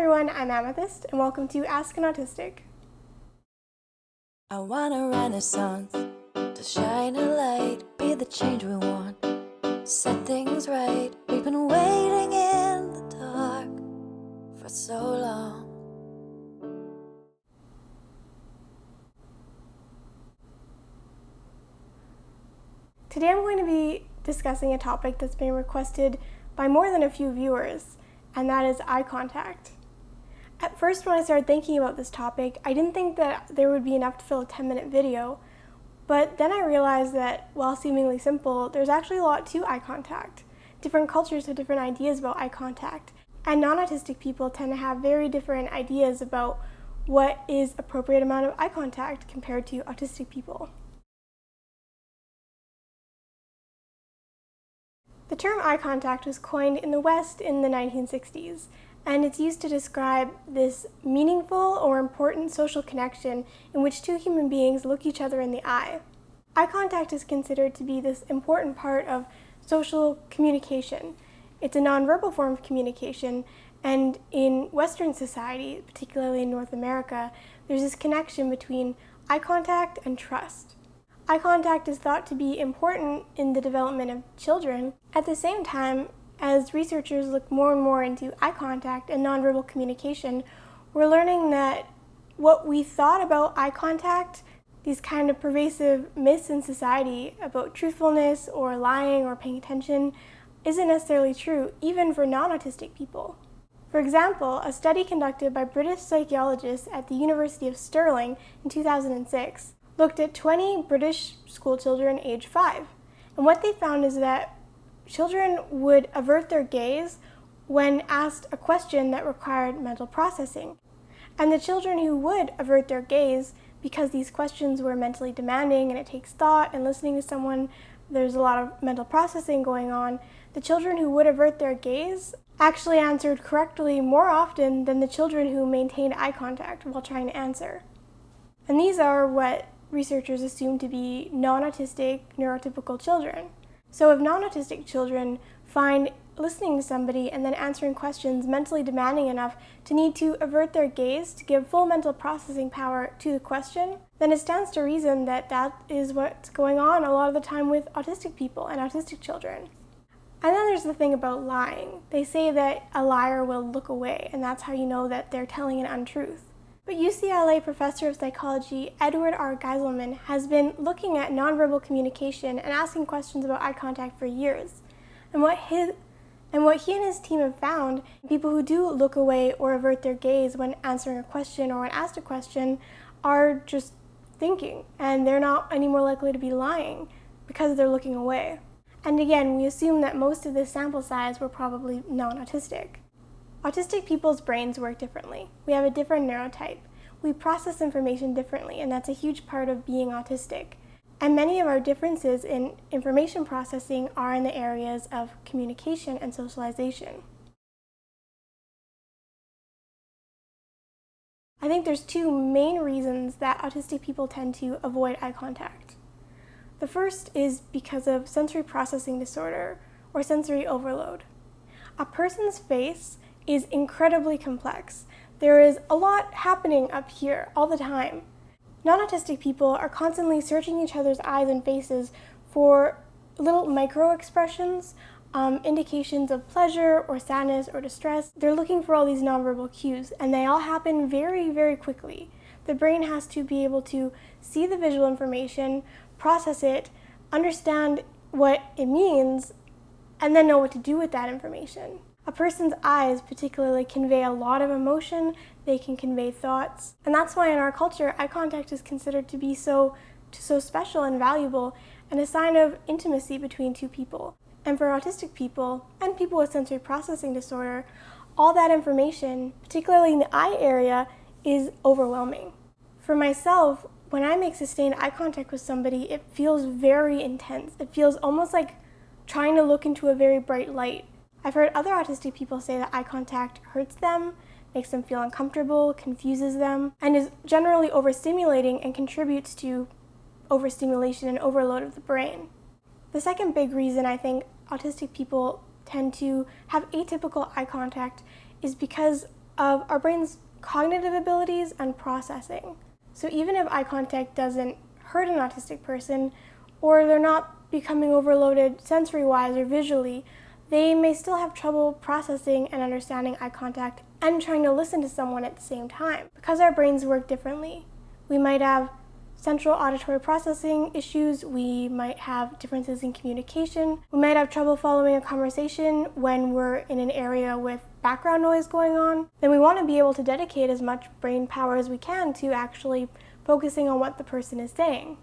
everyone, I'm Amethyst, and welcome to Ask an Autistic. I want a renaissance to shine a light, be the change we want, set things right. We've been waiting in the dark for so long. Today I'm going to be discussing a topic that's been requested by more than a few viewers, and that is eye contact. At first, when I started thinking about this topic, I didn't think that there would be enough to fill a 10-minute video, but then I realized that, while seemingly simple, there's actually a lot to eye contact. Different cultures have different ideas about eye contact, and non-autistic people tend to have very different ideas about what is appropriate amount of eye contact compared to autistic people. The term eye contact was coined in the West in the 1960s, and it's used to describe this meaningful or important social connection in which two human beings look each other in the eye. Eye contact is considered to be this important part of social communication. It's a nonverbal form of communication, and in Western society, particularly in North America, there's this connection between eye contact and trust. Eye contact is thought to be important in the development of children. At the same time, as researchers look more and more into eye contact and nonverbal communication, we're learning that what we thought about eye contact, these kind of pervasive myths in society about truthfulness or lying or paying attention, isn't necessarily true, even for non-autistic people. For example, a study conducted by British psychologists at the University of Stirling in 2006 looked at 20 British schoolchildren aged 5. And what they found is that children would avert their gaze when asked a question that required mental processing. And the children who would avert their gaze, because these questions were mentally demanding and it takes thought and listening to someone, there's a lot of mental processing going on, the children who would avert their gaze actually answered correctly more often than the children who maintained eye contact while trying to answer. And these are what researchers assume to be non-autistic, neurotypical children. So if non-autistic children find listening to somebody and then answering questions mentally demanding enough to need to avert their gaze to give full mental processing power to the question, then it stands to reason that that is what's going on a lot of the time with autistic people and autistic children. And then there's the thing about lying. They say that a liar will look away, and that's how you know that they're telling an untruth. But UCLA professor of psychology Edward R. Geiselman has been looking at nonverbal communication and asking questions about eye contact for years. And what he and his team have found, people who do look away or avert their gaze when answering a question or when asked a question are just thinking, and they're not any more likely to be lying because they're looking away. And again, we assume that most of this sample size were probably non-autistic. Autistic people's brains work differently. We have a different neurotype. We process information differently, and that's a huge part of being autistic. And many of our differences in information processing are in the areas of communication and socialization. I think there's two main reasons that autistic people tend to avoid eye contact. The first is because of sensory processing disorder or sensory overload. A person's face is incredibly complex. There is a lot happening up here all the time. Non-autistic people are constantly searching each other's eyes and faces for little micro expressions, indications of pleasure or sadness or distress. They're looking for all these nonverbal cues, and they all happen very, very quickly. The brain has to be able to see the visual information, process it, understand what it means, and then know what to do with that information. A person's eyes particularly convey a lot of emotion, they can convey thoughts, and that's why in our culture eye contact is considered to be so special and valuable and a sign of intimacy between two people. And for autistic people and people with sensory processing disorder, all that information, particularly in the eye area, is overwhelming. For myself, when I make sustained eye contact with somebody, it feels very intense. It feels almost like trying to look into a very bright light. I've heard other autistic people say that eye contact hurts them, makes them feel uncomfortable, confuses them, and is generally overstimulating and contributes to overstimulation and overload of the brain. The second big reason I think autistic people tend to have atypical eye contact is because of our brain's cognitive abilities and processing. So even if eye contact doesn't hurt an autistic person, or they're not becoming overloaded sensory-wise or visually, they may still have trouble processing and understanding eye contact and trying to listen to someone at the same time, because our brains work differently. We might have central auditory processing issues, we might have differences in communication, we might have trouble following a conversation when we're in an area with background noise going on. Then we want to be able to dedicate as much brain power as we can to actually focusing on what the person is saying.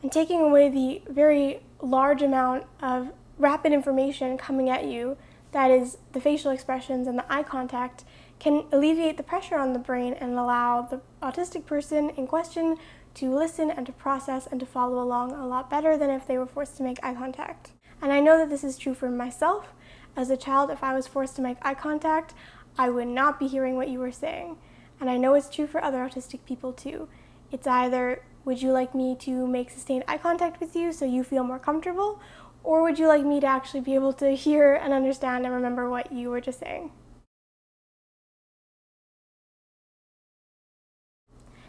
And taking away the very large amount of rapid information coming at you, that is the facial expressions and the eye contact, can alleviate the pressure on the brain and allow the autistic person in question to listen and to process and to follow along a lot better than if they were forced to make eye contact. And I know that this is true for myself. As a child, if I was forced to make eye contact, I would not be hearing what you were saying. And I know it's true for other autistic people too. It's either, would you like me to make sustained eye contact with you so you feel more comfortable, or would you like me to actually be able to hear and understand and remember what you were just saying?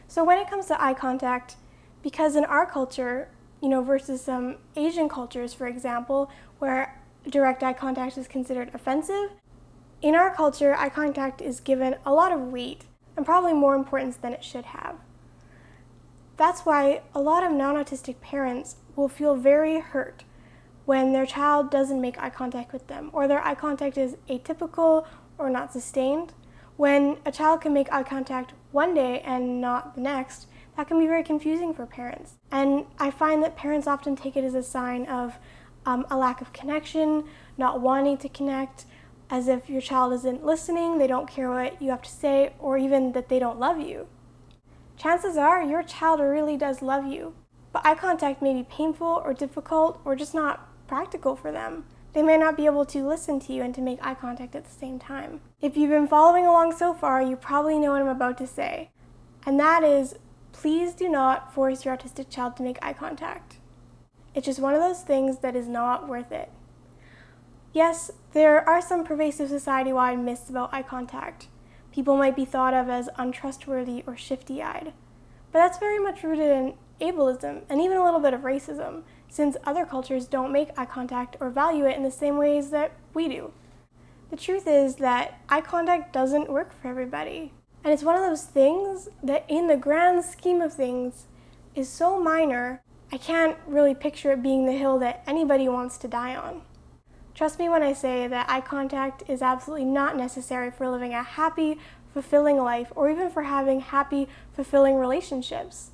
So when it comes to eye contact, because in our culture, versus some Asian cultures, for example, where direct eye contact is considered offensive, in our culture, eye contact is given a lot of weight and probably more importance than it should have. That's why a lot of non-autistic parents will feel very hurt when their child doesn't make eye contact with them, or their eye contact is atypical or not sustained. When a child can make eye contact one day and not the next, that can be very confusing for parents. And I find that parents often take it as a sign of a lack of connection, not wanting to connect, as if your child isn't listening, they don't care what you have to say, or even that they don't love you. Chances are your child really does love you, but eye contact may be painful or difficult or just not practical for them. They may not be able to listen to you and to make eye contact at the same time. If you've been following along so far, you probably know what I'm about to say. And that is, please do not force your autistic child to make eye contact. It's just one of those things that is not worth it. Yes, there are some pervasive society-wide myths about eye contact. People might be thought of as untrustworthy or shifty-eyed. But that's very much rooted in ableism and even a little bit of racism, since other cultures don't make eye contact or value it in the same ways that we do. The truth is that eye contact doesn't work for everybody. And it's one of those things that in the grand scheme of things is so minor, I can't really picture it being the hill that anybody wants to die on. Trust me when I say that eye contact is absolutely not necessary for living a happy, fulfilling life, or even for having happy, fulfilling relationships.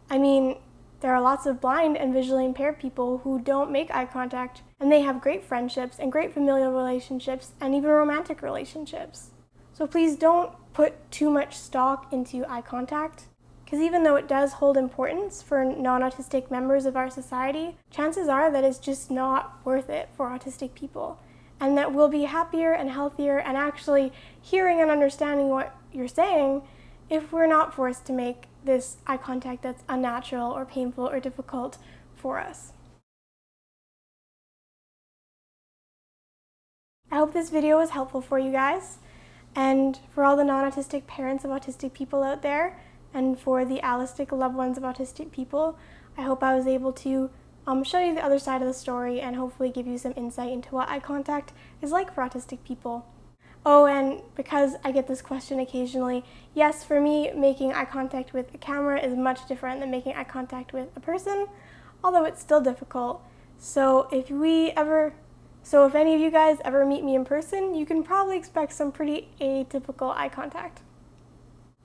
I mean, there are lots of blind and visually impaired people who don't make eye contact, and they have great friendships and great familial relationships and even romantic relationships. So please don't put too much stock into eye contact, because even though it does hold importance for non-autistic members of our society, chances are that it's just not worth it for autistic people, and that we'll be happier and healthier and actually hearing and understanding what you're saying if we're not forced to make this eye contact that's unnatural or painful or difficult for us. I hope this video was helpful for you guys, and for all the non-autistic parents of autistic people out there, and for the allistic loved ones of autistic people, I hope I was able to show you the other side of the story and hopefully give you some insight into what eye contact is like for autistic people. Oh, and because I get this question occasionally, yes, for me, making eye contact with a camera is much different than making eye contact with a person, although it's still difficult. So if any of you guys ever meet me in person, you can probably expect some pretty atypical eye contact.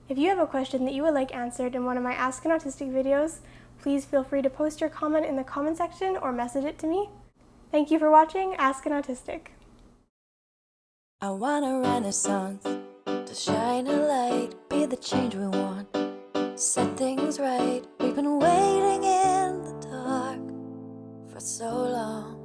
If you have a question that you would like answered in one of my Ask an Autistic videos, please feel free to post your comment in the comment section or message it to me. Thank you for watching Ask an Autistic. I want a renaissance to shine a light, be the change we want, set things right. We've been waiting in the dark for so long.